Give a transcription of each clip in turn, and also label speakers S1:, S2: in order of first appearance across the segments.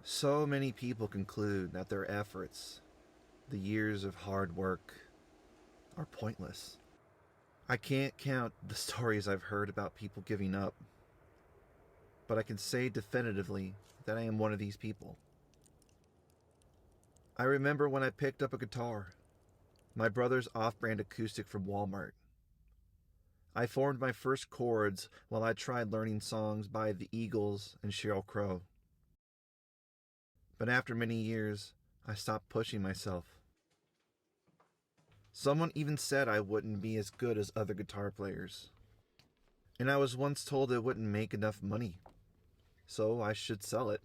S1: So many people conclude that their efforts, the years of hard work, are pointless. I can't count the stories I've heard about people giving up, but I can say definitively that I am one of these people. I remember when I picked up a guitar, my brother's off-brand acoustic from Walmart. I formed my first chords while I tried learning songs by the Eagles and Sheryl Crow. But after many years, I stopped pushing myself. Someone even said I wouldn't be as good as other guitar players. And I was once told it wouldn't make enough money, so I should sell it.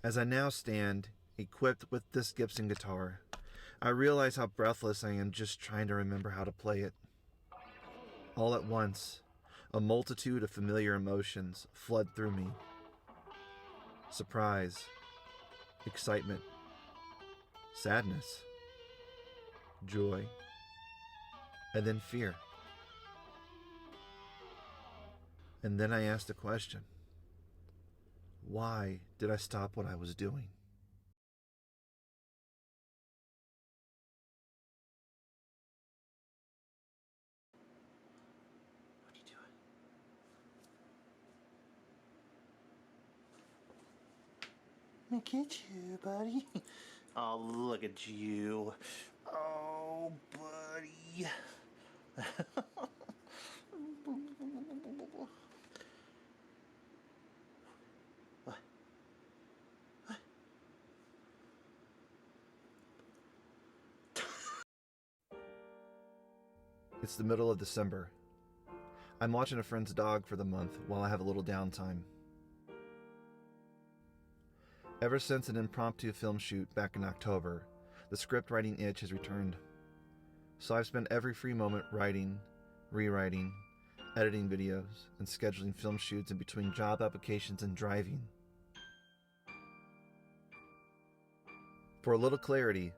S1: As I now stand, equipped with this Gibson guitar, I realize how breathless I am just trying to remember how to play it. All at once, a multitude of familiar emotions flood through me. Surprise, excitement, sadness, joy, and then fear. And then I asked the question, why did I stop what I was doing?
S2: What are you doing? Look at you, buddy. Oh, look at you. Oh, buddy. What? What?
S1: It's the middle of December. I'm watching a friend's dog for the month while I have a little downtime. Ever since an impromptu film shoot back in October, the script writing itch has returned. So I've spent every free moment writing, rewriting, editing videos, and scheduling film shoots in between job applications and driving. For a little clarity,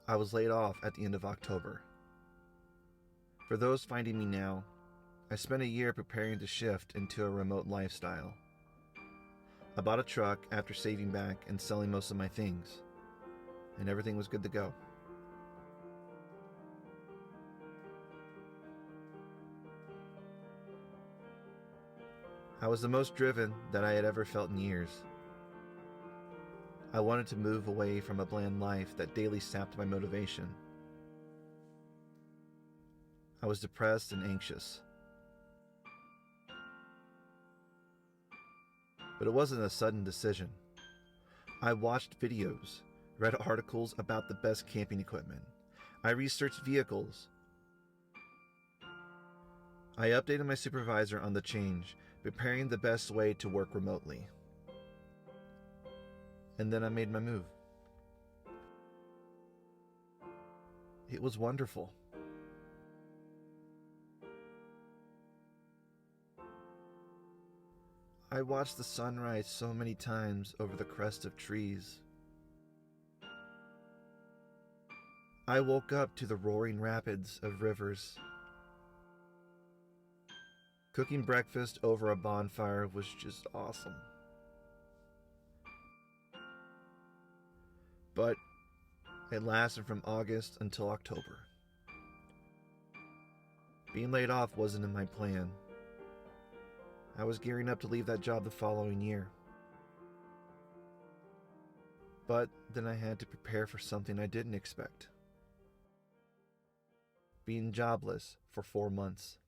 S1: I was laid off at the end of October. For those finding me now, I spent a year preparing to shift into a remote lifestyle. I bought a truck after saving back and selling most of my things, and everything was good to go. I was the most driven that I had ever felt in years. I wanted to move away from a bland life that daily sapped my motivation. I was depressed and anxious. But it wasn't a sudden decision. I watched videos, read articles about the best camping equipment. I researched vehicles. I updated my supervisor on the change, preparing the best way to work remotely. And then I made my move. It was wonderful. I watched the sunrise so many times over the crest of trees. I woke up to the roaring rapids of rivers. Cooking breakfast over a bonfire was just awesome. But it lasted from August until October. Being laid off wasn't in my plan. I was gearing up to leave that job the following year. But then I had to prepare for something I didn't expect. Being jobless for 4 months.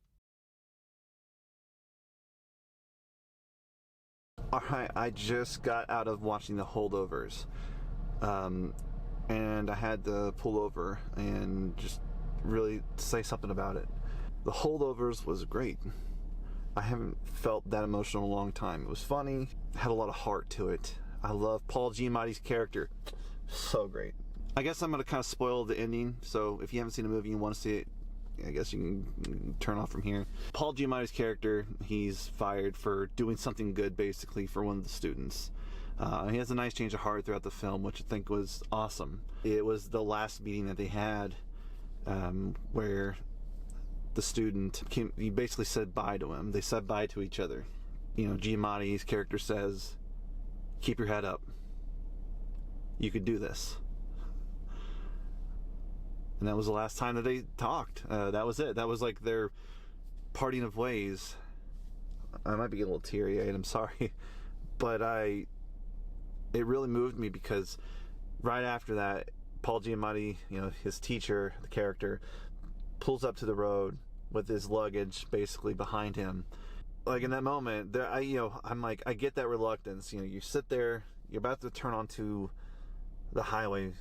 S1: Alright, I just got out of watching The Holdovers. And I had to pull over and just really say something about it. The Holdovers was great. I haven't felt that emotional in a long time. It was funny, had a lot of heart to it. I love Paul Giamatti's character. So great. I guess I'm going to kind of spoil the ending, so if you haven't seen the movie and you want to see it, I guess you can turn off from here. Paul Giamatti's character, he's fired for doing something good, basically, for one of the students. He has a nice change of heart throughout the film, which I think was awesome. It was the last meeting that they had where the student, he basically said bye to him. They said bye to each other. You know, Giamatti's character says, Keep your head up. You could do this. And that was the last time that they talked. That was it. That was like their parting of ways. I might be getting a little teary-eyed, I'm sorry. But it really moved me because right after that, Paul Giamatti, his teacher, the character, pulls up to the road with his luggage basically behind him. Like in that moment, I'm like, I get that reluctance. You sit there, you're about to turn onto the highway,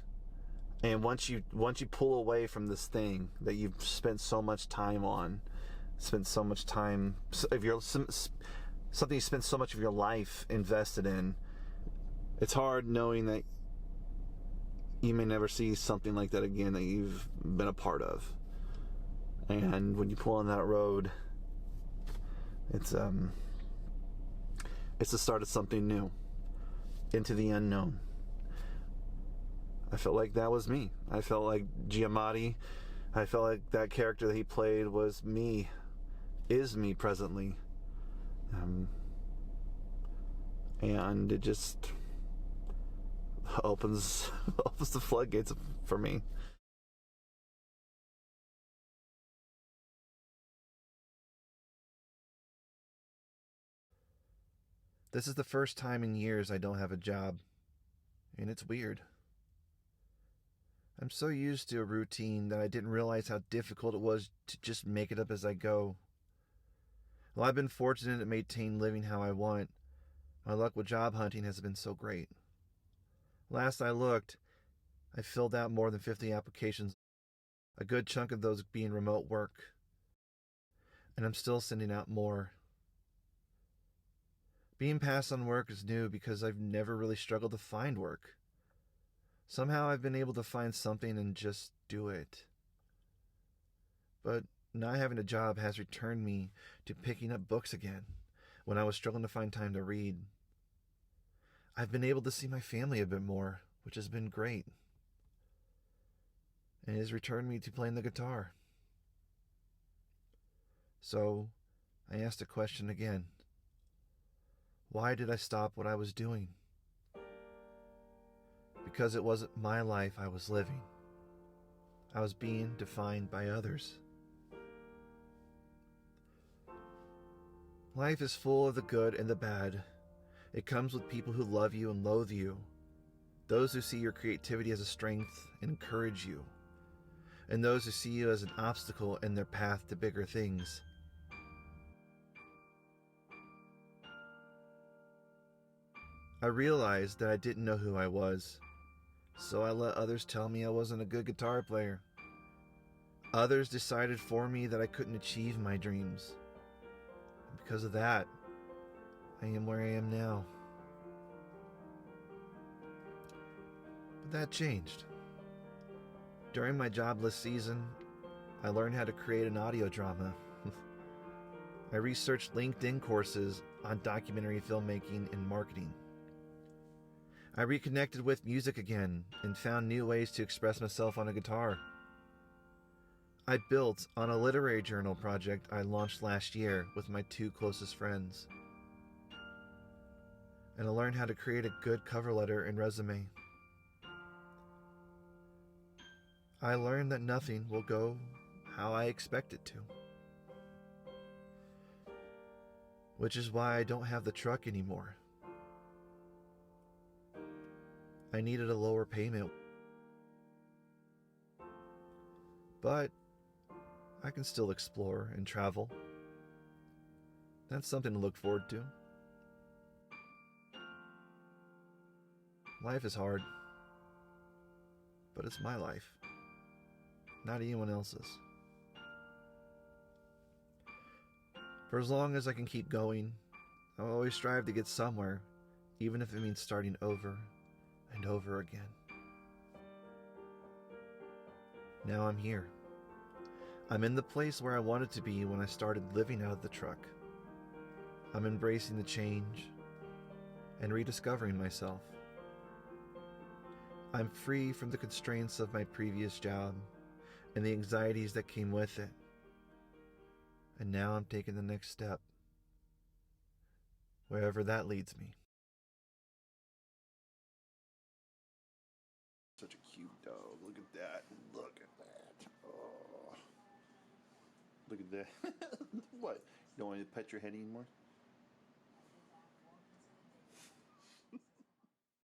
S1: and once you pull away from this thing that you've spent so much time on, something you spent so much of your life invested in, it's hard knowing that you may never see something like that again that you've been a part of. And when you pull on that road, it's the start of something new, into the unknown. I felt like that was me. I felt like Giamatti. I felt like that character that he played was me, is me presently. And it just opens the floodgates for me. This is the first time in years I don't have a job, and it's weird. I'm so used to a routine that I didn't realize how difficult it was to just make it up as I go. While I've been fortunate to maintain living how I want, my luck with job hunting has been so great. Last I looked, I filled out more than 50 applications, a good chunk of those being remote work. And I'm still sending out more. Being passed on work is new because I've never really struggled to find work. Somehow I've been able to find something and just do it. But not having a job has returned me to picking up books again when I was struggling to find time to read. I've been able to see my family a bit more, which has been great. And it has returned me to playing the guitar. So, I asked the question again. Why did I stop what I was doing? Because it wasn't my life I was living. I was being defined by others. Life is full of the good and the bad. It comes with people who love you and loathe you. Those who see your creativity as a strength and encourage you. And those who see you as an obstacle in their path to bigger things. I realized that I didn't know who I was, so I let others tell me I wasn't a good guitar player. Others decided for me that I couldn't achieve my dreams. And because of that, I am where I am now. But that changed. During my jobless season, I learned how to create an audio drama. I researched LinkedIn courses on documentary filmmaking and marketing. I reconnected with music again and found new ways to express myself on a guitar. I built on a literary journal project I launched last year with my 2 closest friends. And I learned how to create a good cover letter and resume. I learned that nothing will go how I expect it to. Which is why I don't have the truck anymore. I needed a lower payment. But I can still explore and travel. That's something to look forward to. Life is hard. But it's my life, not anyone else's. For as long as I can keep going, I'll always strive to get somewhere, even if it means starting over and over again. Now I'm here. I'm in the place where I wanted to be when I started living out of the truck. I'm embracing the change and rediscovering myself. I'm free from the constraints of my previous job and the anxieties that came with it. And now I'm taking the next step, wherever that leads me. Such a cute dog. Look at that. Look at that. Oh. Look at that. What? You don't want to pet your head anymore?